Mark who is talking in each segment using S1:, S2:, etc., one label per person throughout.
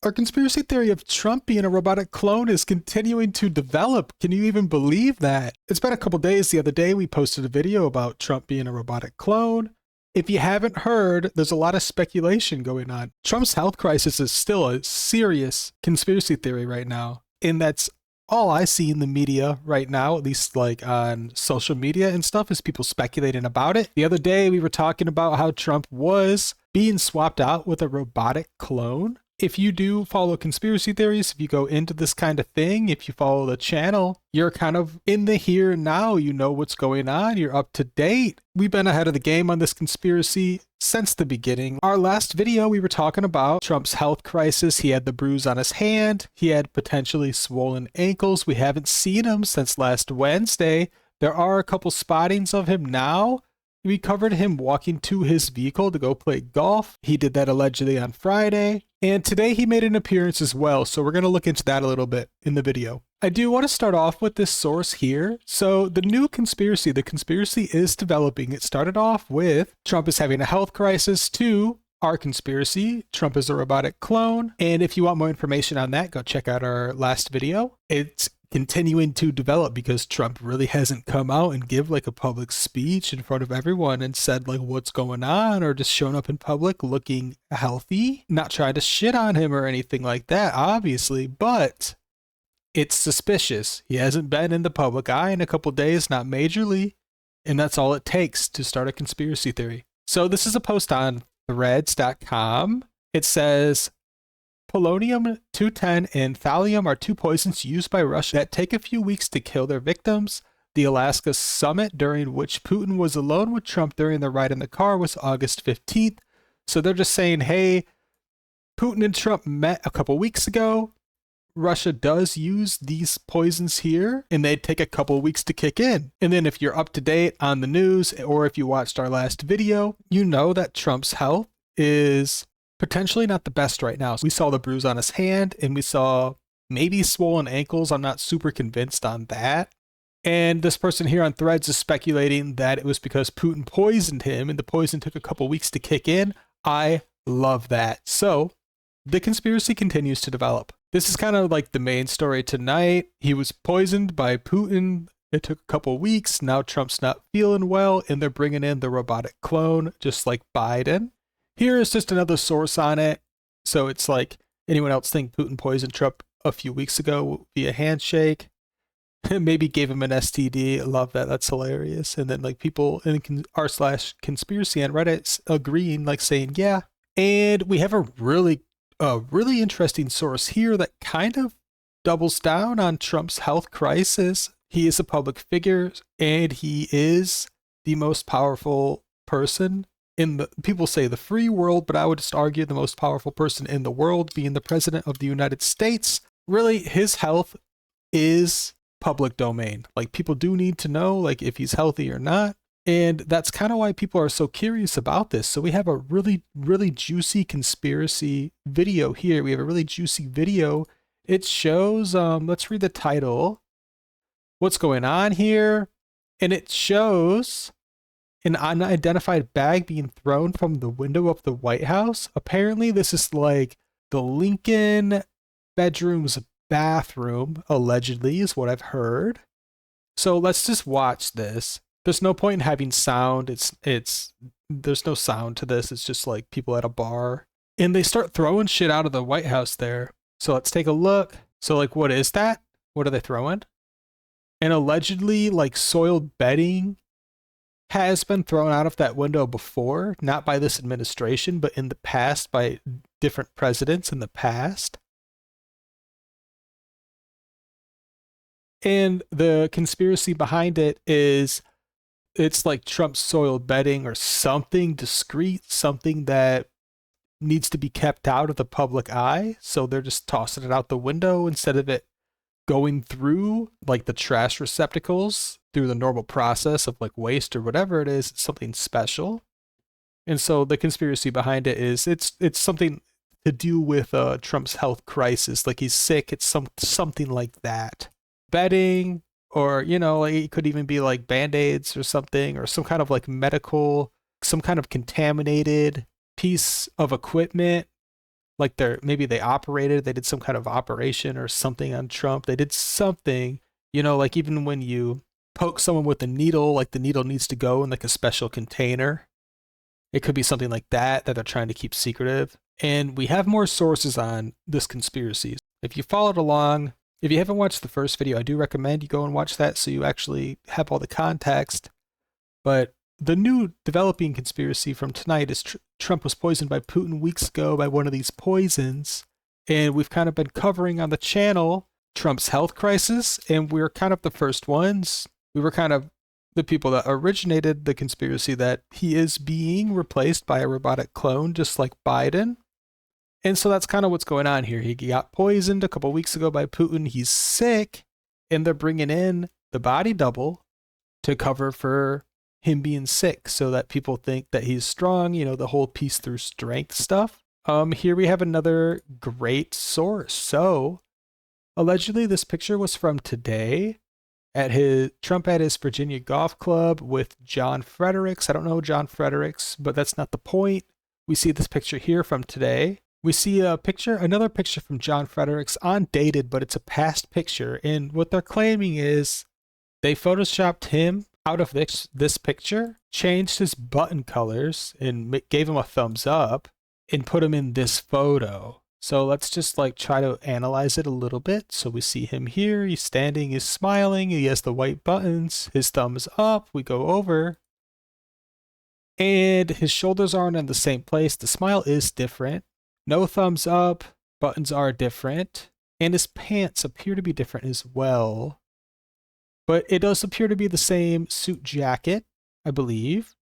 S1: Our conspiracy theory of Trump being a robotic clone is continuing to develop. Can you even believe that? It's been a couple days. The other day, we posted a video about Trump being a robotic clone. If you haven't heard, there's a lot of speculation going on. Trump's health crisis is still a serious conspiracy theory right now. And that's all I see in the media right now, at least like on social media and stuff, is people speculating about it. The other day, we were talking about how Trump was being swapped out with a robotic clone. If you do follow conspiracy theories, if you go into this kind of thing, if you follow the channel, you're kind of in the here and now. You know what's going on. You're up to date. We've been ahead of the game on this conspiracy since the beginning. Our last video, we were talking about Trump's health crisis. He had the bruise on his hand. He had potentially swollen ankles. We haven't seen him since last Wednesday. There are a couple spottings of him now. We covered him walking to his vehicle to go play golf. He did that allegedly on Friday. And today he made an appearance as well. So we're going to look into that a little bit in the video. I do want to start off with this source here. So the new conspiracy, the conspiracy is developing. It started off with Trump is having a health crisis, to our conspiracy, Trump is a robotic clone. And if you want more information on that, go check out our last video. It's continuing to develop because Trump really hasn't come out and give like a public speech in front of everyone and said like what's going on, or just shown up in public looking healthy. Not trying to shit on him or anything like that, obviously, but it's suspicious. He hasn't been in the public eye in a couple days, not majorly, and that's all it takes to start a conspiracy theory. So this is a post on threads.com. It says, polonium-210 and thallium are two poisons used by Russia that take a few weeks to kill their victims. The Alaska summit, during which Putin was alone with Trump during the ride in the car, was August 15th. So they're just saying, hey, Putin and Trump met a couple weeks ago. Russia does use these poisons here, and they take a couple weeks to kick in. And then if you're up to date on the news, or if you watched our last video, you know that Trump's health is potentially not the best right now. We saw the bruise on his hand, and we saw maybe swollen ankles. I'm not super convinced on that. And this person here on Threads is speculating that it was because Putin poisoned him, and the poison took a couple weeks to kick in. I love that. So the conspiracy continues to develop. This is kind of like the main story tonight. He was poisoned by Putin. It took a couple weeks. Now Trump's not feeling well, and they're bringing in the robotic clone, just like Biden. Here is just another source on it. So it's like, anyone else think Putin poisoned Trump a few weeks ago via handshake? Maybe gave him an STD. I love that. That's hilarious. And then like people in r/conspiracy on Reddit agreeing, like saying, yeah. And we have a really interesting source here that kind of doubles down on Trump's health crisis. He is a public figure, and he is the most powerful person in the, people say the free world, but I would just argue the most powerful person in the world, being the president of the United States. Really, his health is public domain. Like, people do need to know like if he's healthy or not. And that's kind of why people are so curious about this. So we have a really juicy conspiracy video here. We have a really juicy video. It shows, let's read the title. What's going on here? And it shows an unidentified bag being thrown from the window of the White House. Apparently this is like the Lincoln bedroom's bathroom, allegedly, is what I've heard. So let's just watch this. There's no point in having sound. There's no sound to this. It's just like people at a bar, and they start throwing shit out of the White House there. So let's take a look. So like, what is that? What are they throwing? And allegedly like soiled bedding has been thrown out of that window before, not by this administration, but in the past by different presidents in the past. And the conspiracy behind it is it's like Trump's soiled bedding or something discreet, something that needs to be kept out of the public eye. So they're just tossing it out the window instead of it going through like the trash receptacles through the normal process of like waste or whatever it is. It's something special. And so the conspiracy behind it is it's something to do with Trump's health crisis. Like he's sick. It's something like that. Bedding, or, you know, like it could even be like Band-Aids or something, or some kind of like medical, some kind of contaminated piece of equipment like maybe they did some kind of operation or something on Trump. They did something, like even when you poke someone with a needle, like the needle needs to go in like a special container. It could be something like that they're trying to keep secretive. And we have more sources on this conspiracy. If you followed along, if you haven't watched the first video, I do recommend you go and watch that so you actually have all the context. But the new developing conspiracy from tonight is Trump was poisoned by Putin weeks ago by one of these poisons. And we've kind of been covering on the channel Trump's health crisis, and we're kind of the first ones. We were kind of the people that originated the conspiracy that he is being replaced by a robotic clone, just like Biden. And so that's kind of what's going on here. He got poisoned a couple weeks ago by Putin. He's sick, and they're bringing in the body double to cover for him being sick so that people think that he's strong, the whole peace through strength stuff. Here we have another great source. So allegedly this picture was from today Trump at his Virginia golf club with John Fredericks. I don't know John Fredericks, but that's not the point. We see this picture here from today. We see another picture from John Fredericks, undated, but it's a past picture. And what they're claiming is they photoshopped him out of this picture, changed his button colors, and gave him a thumbs up, and put him in this photo. So let's just try to analyze it a little bit. So we see him here. He's standing, he's smiling. He has the white buttons, his thumbs up. We go over. And his shoulders aren't in the same place. The smile is different. No thumbs up. Buttons are different. And his pants appear to be different as well. But it does appear to be the same suit jacket, I believe.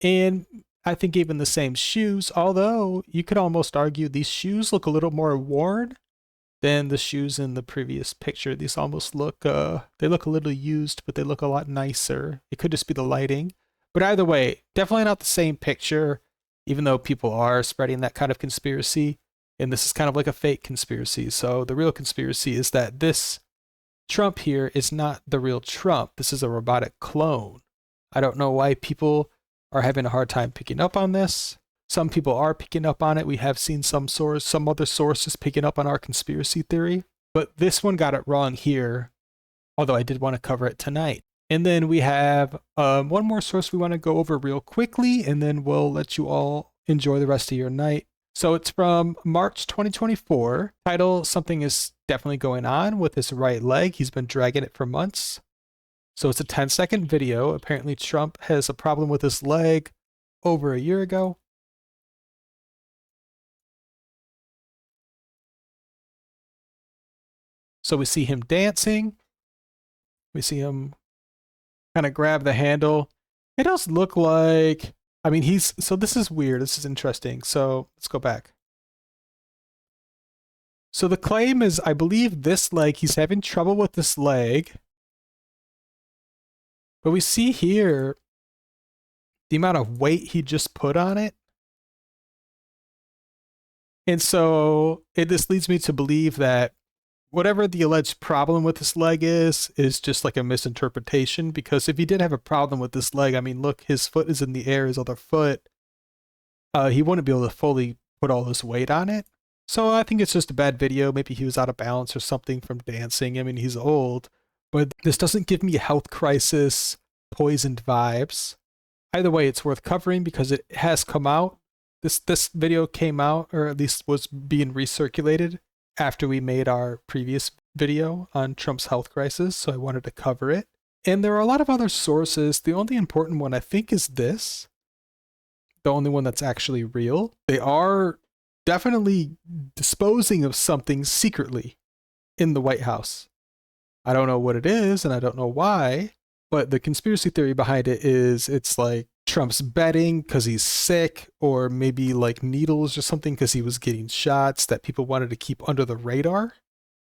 S1: And I think even the same shoes, although you could almost argue these shoes look a little more worn than the shoes in the previous picture. These almost look, they look a little used, but they look a lot nicer. It could just be the lighting. But either way, definitely not the same picture, even though people are spreading that kind of conspiracy. And this is kind of like a fake conspiracy. So the real conspiracy is that this Trump here is not the real Trump. This is a robotic clone. I don't know why people are having a hard time picking up on this. Some people are picking up on it. We have seen some other sources picking up on our conspiracy theory, but this one got it wrong here, although I did want to cover it tonight. And then we have one more source we want to go over real quickly, and then we'll let you all enjoy the rest of your night. So it's from March 2024. Title, something is definitely going on with his right leg. He's been dragging it for months. So it's a 10-second video. Apparently Trump has a problem with his leg over a year ago. So we see him dancing. We see him kind of grab the handle. It does look like, so this is weird. This is interesting. So let's go back. So the claim is, I believe this leg, he's having trouble with this leg. But we see here the amount of weight he just put on it. And so this leads me to believe that whatever the alleged problem with this leg is just like a misinterpretation. Because if he did have a problem with this leg, look, his foot is in the air, his other foot. He wouldn't be able to fully put all this weight on it. So I think it's just a bad video. Maybe he was out of balance or something from dancing. He's old. But this doesn't give me health crisis, poisoned vibes. Either way, it's worth covering because it has come out. This video came out, or at least was being recirculated after we made our previous video on Trump's health crisis, so I wanted to cover it. And there are a lot of other sources. The only important one, I think, is this. The only one that's actually real. They are definitely disposing of something secretly in the White House. I don't know what it is, and I don't know why, but the conspiracy theory behind it is it's like Trump's betting because he's sick, or maybe like needles or something because he was getting shots that people wanted to keep under the radar.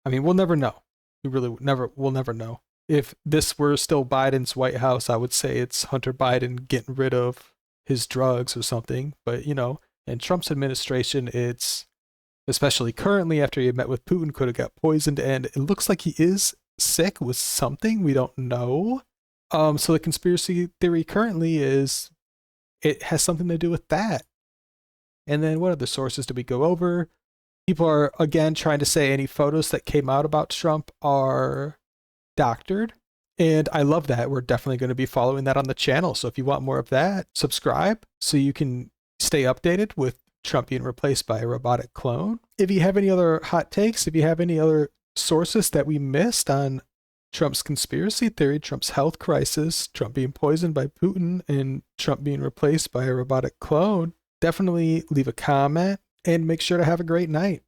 S1: We'll never know. We'll never know. If this were still Biden's White House, I would say it's Hunter Biden getting rid of his drugs or something. But, in Trump's administration, it's, especially currently after he met with Putin, could have got poisoned, and it looks like he is sick with something we don't know. So the conspiracy theory currently is it has something to do with that. And then what other sources did we go over? People are, again, trying to say any photos that came out about Trump are doctored. And I love that. We're definitely going to be following that on the channel. So if you want more of that, subscribe so you can stay updated with Trump being replaced by a robotic clone. If you have any other hot takes, if you have any other sources that we missed on Trump's conspiracy theory, Trump's health crisis, Trump being poisoned by Putin, and Trump being replaced by a robotic clone, definitely leave a comment and make sure to have a great night.